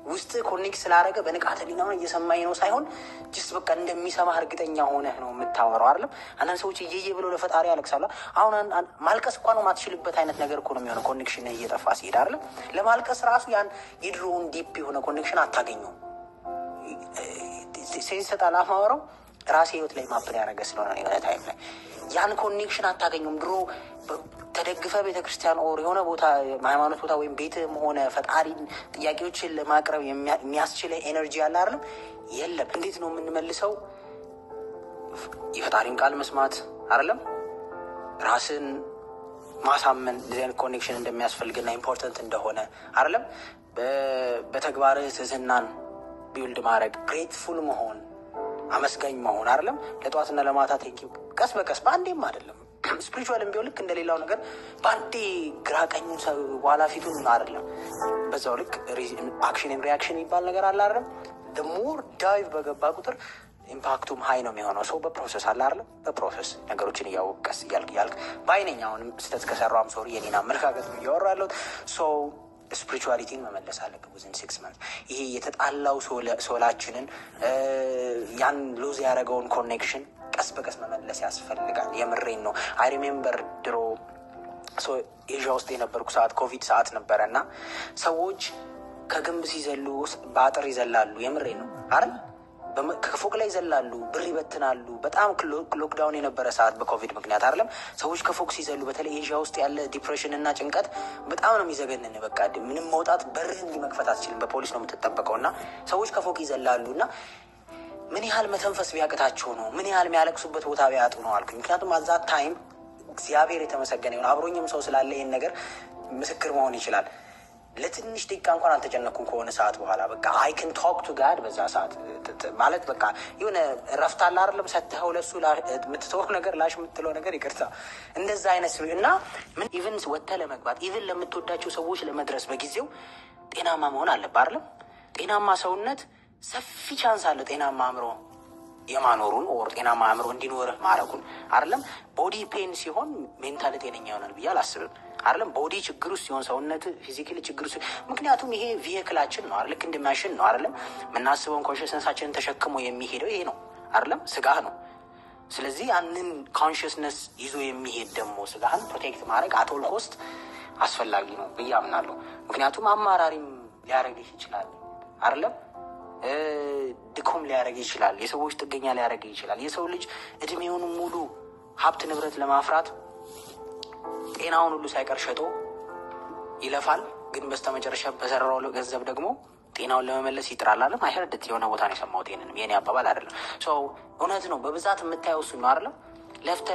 ውስጥ ኮኔክት ስላደረገ በንቃተ ህሊናው እየሰማኝ ነው ሳይሆን ጅስ በቃ እንደሚሰማህ እርግጠኛ ሆነህ ነው የምታወራው አይደለም። አንዳንድ ሰዎች እየየ ብለው ለፈጣሪ ያለቅሳሉ። አሁን ማልቀስ እንኳን ማትችልበት አይነት ነገር እኮ ነው የሚሆነው ኮኔክሽን እየጠፋ ሲሄድ አይደለም። ለማልቀስ ራሱ ያን የድሮውን ዲፕ የሆነ ኮኔክሽን አታገኘውም። ሴንስ ሰጣላ ማወራው ራሴ ህይወት ላይ ማፕል ያደረገ ስለሆነ የሆነ ታይም ላይ ያን ኮኔክሽን አታገኘውም። ድሮ ተደግፈ ቤተክርስቲያን ኦር የሆነ ቦታ ሃይማኖት ቦታ ወይም ቤትም ሆነ ፈጣሪ ጥያቄዎችን ለማቅረብ የሚያስችል ኤነርጂ ያለ አይደለም የለም። እንዴት ነው የምንመልሰው? የፈጣሪን ቃል መስማት አይደለም፣ ራስን ማሳመን ዲዛይን ኮኔክሽን እንደሚያስፈልግና ኢምፖርታንት እንደሆነ አይደለም፣ በተግባርህ ትህትናን ቢውልድ ማድረግ፣ ግሬትፉል መሆን፣ አመስጋኝ መሆን አይደለም። ለጠዋትና ለማታ ቴንኪው ቀስ በቀስ በአንዴም አይደለም። ስፒሪቹዋልም ቢሆን ልክ እንደሌላው ነገር በአንዴ ግራ ቀኙን በኋላ ፊቱን አይደለም። በዛው ልክ አክሽን ሪያክሽን የሚባል ነገር አለ አይደለም። ሞር ዳይቭ በገባ ቁጥር ኢምፓክቱም ሀይ ነው የሚሆነው። ሰው በፕሮሰስ አለ አይደለም። በፕሮሰስ ነገሮችን እያወቀስ እያልክ ባይነኛ አሁንም ስህተት ከሰራው አም ሶሪ የኔን አመለካከት ነው እያወራ ያለሁት። ሰው ስፒሪቹዋሊቲን መመለስ አለብን ዊዝን 6 months። ይሄ የተጣላው ሶላችንን ያን ሉዝ ያደረገውን ኮኔክሽን ቀስ በቀስ መመለስ ያስፈልጋል። የምሬን ነው። አይ ሪሜምበር ድሮ ኤዥያ ውስጥ የነበርኩ ሰዓት ኮቪድ ሰዓት ነበረ እና ሰዎች ከግንብ ሲዘሉ በአጥር ይዘላሉ። የምሬን ነው አይደል? ከፎቅ ላይ ይዘላሉ፣ ብር ይበትናሉ። በጣም ሎክዳውን የነበረ ሰዓት በኮቪድ ምክንያት አይደለም። ሰዎች ከፎቅ ሲዘሉ በተለይ ኤዥያ ውስጥ ያለ ዲፕሬሽን እና ጭንቀት በጣም ነው የሚዘገንን። በቃ ምንም መውጣት በርህን ሊመክፈት አትችልም፣ በፖሊስ ነው የምትጠበቀው። እና ሰዎች ከፎቅ ይዘላሉ እና ምን ያህል መተንፈስ ቢያቅታቸው ነው፣ ምን ያህል የሚያለቅሱበት ቦታ ቢያጡ ነው አልኩኝ። ምክንያቱም አዛት ታይም እግዚአብሔር የተመሰገነ ይሁን አብሮኝም ሰው ስላለ ይህን ነገር ምስክር መሆን ይችላል። ለትንሽ ደቂቃ እንኳን አልተጨነኩም ከሆነ ሰዓት በኋላ በቃ አይ ካን ቶክ ቱ ጋድ። በዛ ሰዓት ማለት በቃ የሆነ ረፍት አለ አይደለም፣ ሰጥተኸው ለሱ የምትተወው ነገር ላሽ የምትለው ነገር ይቅርታ እንደዛ አይነት እና ምን ኢቭን ወጥተህ ለመግባት ኢቭን ለምትወዳቸው ሰዎች ለመድረስ በጊዜው ጤናማ መሆን አለብህ አይደለም። ጤናማ ሰውነት ሰፊ ቻንስ አለው ጤናማ አእምሮ የማኖሩን ኦር ጤናማ አእምሮ እንዲኖርህ ማድረጉን አይደለም። ቦዲ ፔን ሲሆን ሜንታል ጤነኛ ይሆናል ብዬ አላስብም አይደለም። ቦዲ ችግር ውስጥ ሲሆን ሰውነት ፊዚካሊ ችግር ውስጥ ምክንያቱም ይሄ ቪሄክላችን ነው አይደል? ልክ እንደ ማሽን ነው አይደለም? የምናስበውን ኮንሽስነሳችንን ተሸክሞ የሚሄደው ይሄ ነው አይደለም? ስጋህ ነው። ስለዚህ ያንን ኮንሽስነስ ይዞ የሚሄድ ደግሞ ስጋህን ፕሮቴክት ማድረግ አቶል ኮስት አስፈላጊ ነው ብዬ አምናለሁ። ምክንያቱም አማራሪም ሊያደርግህ ይችላል አይደለም? ድኮም ሊያደርግ ይችላል። የሰዎች ጥገኛ ሊያደርግ ይችላል። የሰው ልጅ እድሜውን ሙሉ ሀብት ንብረት ለማፍራት ጤናውን ሁሉ ሳይቀር ሸጦ ይለፋል። ግን በስተመጨረሻ በሰራው ገንዘብ ደግሞ ጤናውን ለመመለስ ይጥራል። አለም አይሄርድት የሆነ ቦታ ነው የሰማሁት። ይሄንንም የኔ አባባል አይደለም። እውነት ነው። በብዛት የምታየው እሱ ነው አይደለም? ለፍተ